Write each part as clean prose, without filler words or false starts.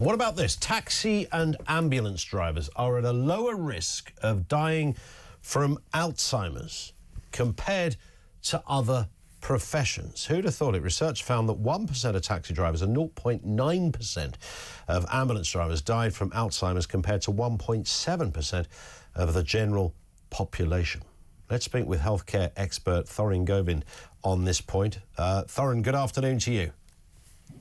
What about this? Taxi and ambulance drivers are at a lower risk of dying from Alzheimer's compared to other professions. Who'd have thought it? Research found that 1% of taxi drivers and 0.9% of ambulance drivers died from Alzheimer's compared to 1.7% of the general population. Let's speak with healthcare expert Thorrun Govind on this point. Thorrun, good afternoon to you.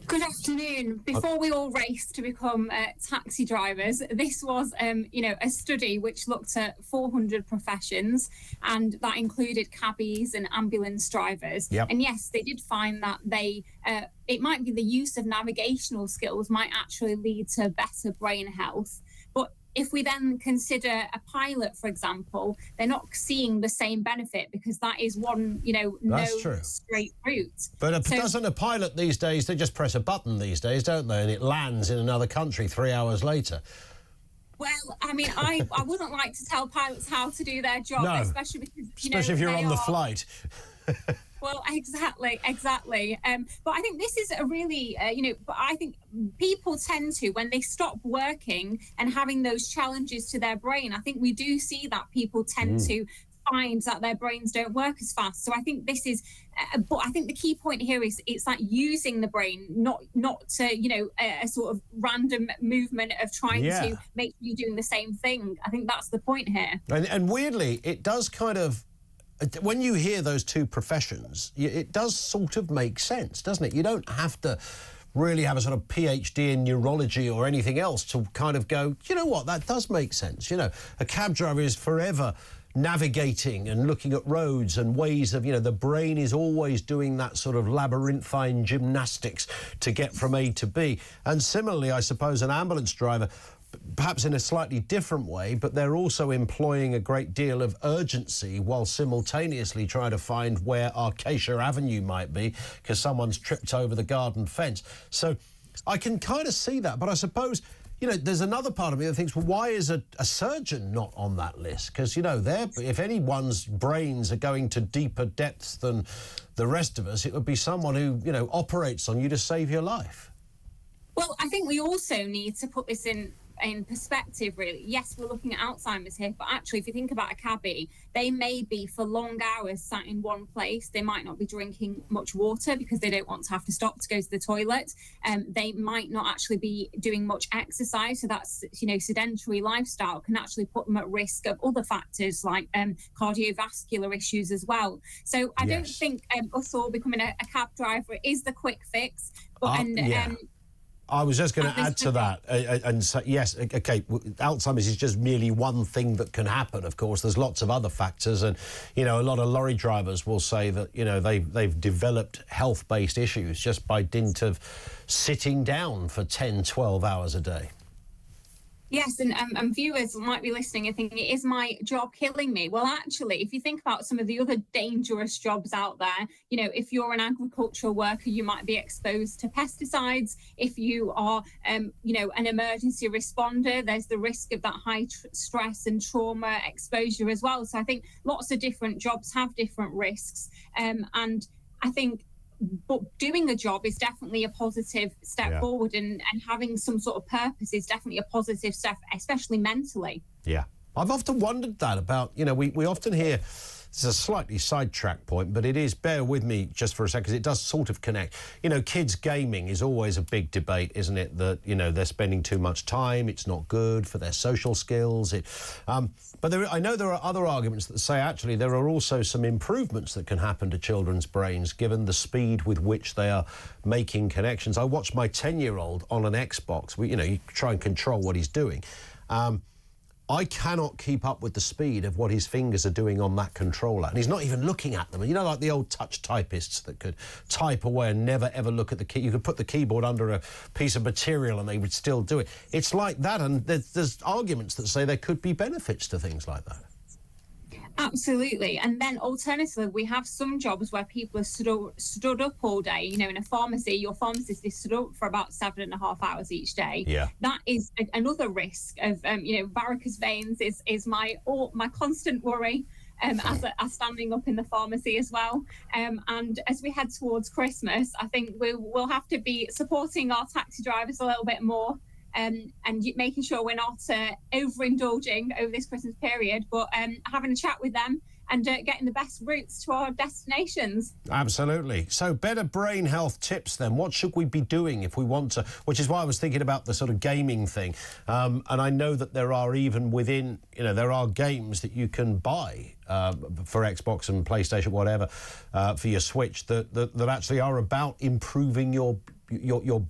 Good afternoon. Before we all race to become taxi drivers, this was, a study which looked at 400 professions, and that included cabbies and ambulance drivers. Yep. And yes, they did find that it might be the use of navigational skills might actually lead to better brain health. But if we then consider a pilot, for example, they're not seeing the same benefit because that is one, no straight route. But doesn't a pilot these days, they just press a button these days, don't they? And it lands in another country 3 hours later. Well, I mean, I wouldn't like to tell pilots how to do their job, especially because, especially if you're on the flight. Well, exactly. But I think this is a really, but I think people tend to, when they stop working and having those challenges to their brain, I think we do see that people tend to find that their brains don't work as fast. So I think this is, but I think the key point here is it's like using the brain, not a sort of random movement of trying to make you doing the same thing. I think that's the point here. And weirdly, it does kind of, when you hear those two professions, it does sort of make sense, doesn't it? You don't have to really have a sort of PhD in neurology or anything else to kind of go, you know what, that does make sense. You know, a cab driver is forever navigating and looking at roads and ways of, the brain is always doing that sort of labyrinthine gymnastics to get from A to B. And similarly, I suppose an ambulance driver, perhaps in a slightly different way, but they're also employing a great deal of urgency while simultaneously trying to find where Acacia Avenue might be because someone's tripped over the garden fence. So I can kind of see that, but I suppose, there's another part of me that thinks, well, why is a surgeon not on that list? Because, if anyone's brains are going to deeper depths than the rest of us, it would be someone who, operates on you to save your life. Well, I think we also need to put this in perspective, really. Yes, we're looking at Alzheimer's here, but actually, if you think about a cabbie, they may be for long hours sat in one place. They might not be drinking much water because they don't want to have to stop to go to the toilet. They might not actually be doing much exercise, so that's, sedentary lifestyle can actually put them at risk of other factors like cardiovascular issues as well. So I don't think us all becoming a cab driver is the quick fix. But I was just going to add to that and say, yes, okay, Alzheimer's is just merely one thing that can happen, of course. There's lots of other factors and, a lot of lorry drivers will say that, they've developed health-based issues just by dint of sitting down for 10, 12 hours a day. Yes, and viewers might be listening and thinking, is my job killing me? Well, actually, if you think about some of the other dangerous jobs out there, if you're an agricultural worker, you might be exposed to pesticides. If you are, an emergency responder, there's the risk of that high stress and trauma exposure as well. So I think lots of different jobs have different risks. And I think but doing a job is definitely a positive step forward, and having some sort of purpose is definitely a positive step, especially mentally. Yeah. I've often wondered that about, we often hear, this is a slightly sidetrack point, but it is, bear with me just for a second, because it does sort of connect. Kids gaming is always a big debate, isn't it? That, they're spending too much time, it's not good for their social skills. But I know there are other arguments that say, actually, there are also some improvements that can happen to children's brains, given the speed with which they are making connections. I watched my 10-year-old on an Xbox. You try and control what he's doing. I cannot keep up with the speed of what his fingers are doing on that controller. And he's not even looking at them. Like the old touch typists that could type away and never, ever look at the key. You could put the keyboard under a piece of material and they would still do it. It's like that, and there's arguments that say there could be benefits to things like that. Absolutely. And then alternatively, we have some jobs where people are stood up all day. In a pharmacy, your pharmacist is stood up for about 7.5 hours each day. Yeah. That is another risk of, varicose veins is my constant worry. As standing up in the pharmacy as well. And as we head towards Christmas, I think we'll have to be supporting our taxi drivers a little bit more making sure we're not overindulging over this Christmas period, but having a chat with them and getting the best routes to our destinations. Absolutely. So better brain health tips then. What should we be doing if we want to, which is why I was thinking about the sort of gaming thing. And I know that there are even within, there are games that you can buy for Xbox and PlayStation, whatever, for your Switch that actually are about improving your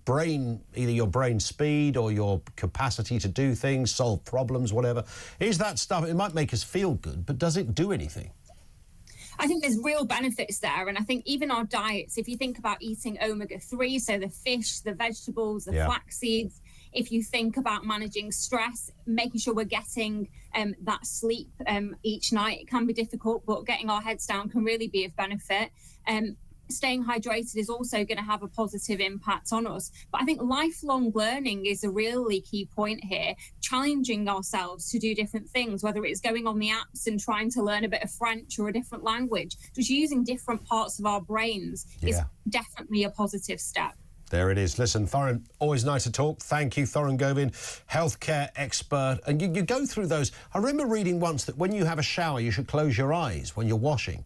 brain, either your brain speed or your capacity to do things, solve problems, whatever. Is that stuff, it might make us feel good, but does it do anything? I think there's real benefits there. And I think even our diets, if you think about eating omega-3, so the fish, the vegetables, the flax seeds, if you think about managing stress, making sure we're getting that sleep each night, it can be difficult, but getting our heads down can really be of benefit. Staying hydrated is also going to have a positive impact on us. But I think lifelong learning is a really key point here, challenging ourselves to do different things, whether it's going on the apps and trying to learn a bit of French or a different language, just using different parts of our brains is definitely a positive step. There it is. Listen, Thorrun, always nice to talk. Thank you, Thorrun Govind, healthcare expert. And you go through those. I remember reading once that when you have a shower, you should close your eyes when you're washing.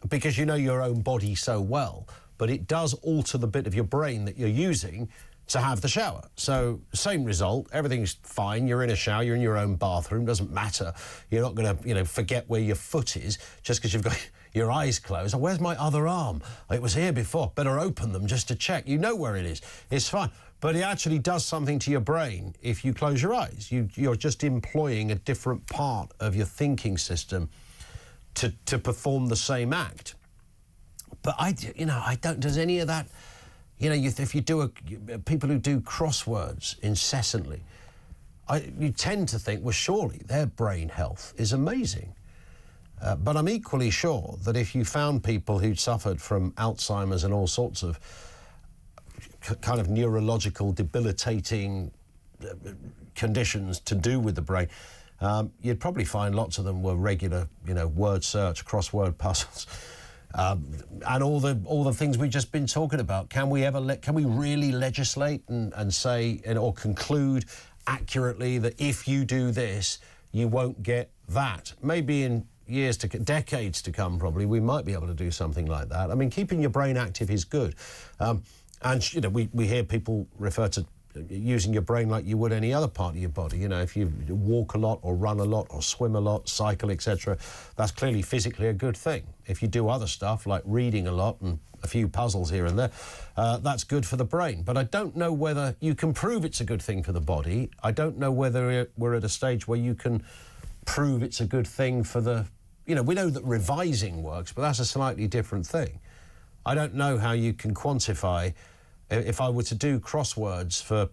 Because you know your own body so well, but it does alter the bit of your brain that you're using to have the shower. So same result, everything's fine, you're in a shower, you're in your own bathroom, doesn't matter. You're not going to, forget where your foot is just because you've got your eyes closed. Oh, where's my other arm? It was here before. Better open them just to check. You know where it is. It's fine. But it actually does something to your brain if you close your eyes. You're just employing a different part of your thinking system to perform the same act. But I don't, does any of that, if you do people who do crosswords incessantly, you tend to think, well, surely their brain health is amazing. But I'm equally sure that if you found people who'd suffered from Alzheimer's and all sorts of kind of neurological debilitating conditions to do with the brain, you'd probably find lots of them were regular, word search, crossword puzzles, and all the things we've just been talking about. Can we really legislate and say or conclude accurately that if you do this, you won't get that? Maybe in decades to come, probably we might be able to do something like that. I mean, keeping your brain active is good, and we hear people refer to using your brain like you would any other part of your body. If you walk a lot or run a lot or swim a lot, cycle, etc., that's clearly physically a good thing. If you do other stuff like reading a lot and a few puzzles here and there, that's good for the brain. But I don't know whether you can prove it's a good thing for the body. I don't know whether we're at a stage where you can prove it's a good thing for the... we know that revising works, but that's a slightly different thing. I don't know how you can quantify... If I were to do crosswords for...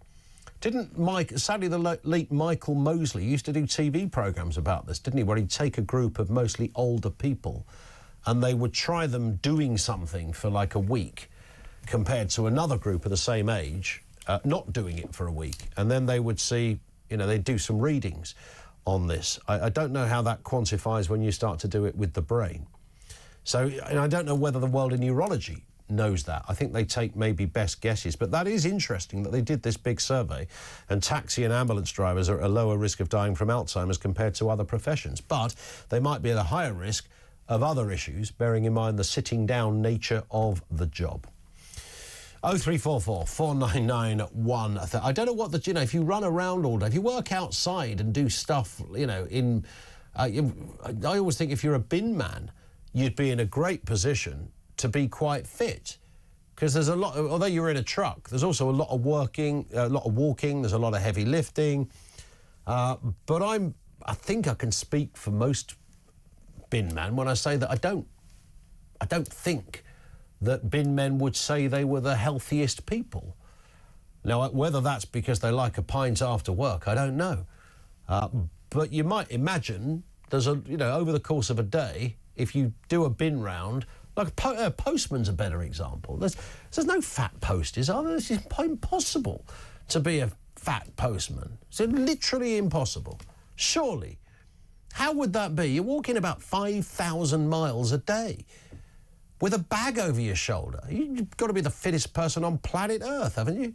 Sadly, the late Michael Mosley used to do TV programmes about this, didn't he? Where he'd take a group of mostly older people and they would try them doing something for like a week compared to another group of the same age not doing it for a week. And then they would see, they'd do some readings on this. I don't know how that quantifies when you start to do it with the brain. So, and I don't know whether the world of neurology knows that. I think they take maybe best guesses, but that is interesting that they did this big survey, and taxi and ambulance drivers are at a lower risk of dying from Alzheimer's compared to other professions, but they might be at a higher risk of other issues, bearing in mind the sitting down nature of the job. 0344 499 1. I don't know what if you run around all day, if you work outside and do stuff, I always think if you're a bin man, you'd be in a great position to be quite fit, because there's a lot, although you're in a truck, there's also a lot of walking, there's a lot of heavy lifting. But I think I can speak for most bin men when I say that I don't think that bin men would say they were the healthiest people. Now, whether that's because they like a pint after work, I don't know. But you might imagine there's over the course of a day, if you do a bin round, like a postman's a better example. There's no fat posties, are there? It's impossible to be a fat postman. It's literally impossible. Surely. How would that be? You're walking about 5,000 miles a day with a bag over your shoulder. You've got to be the fittest person on planet Earth, haven't you?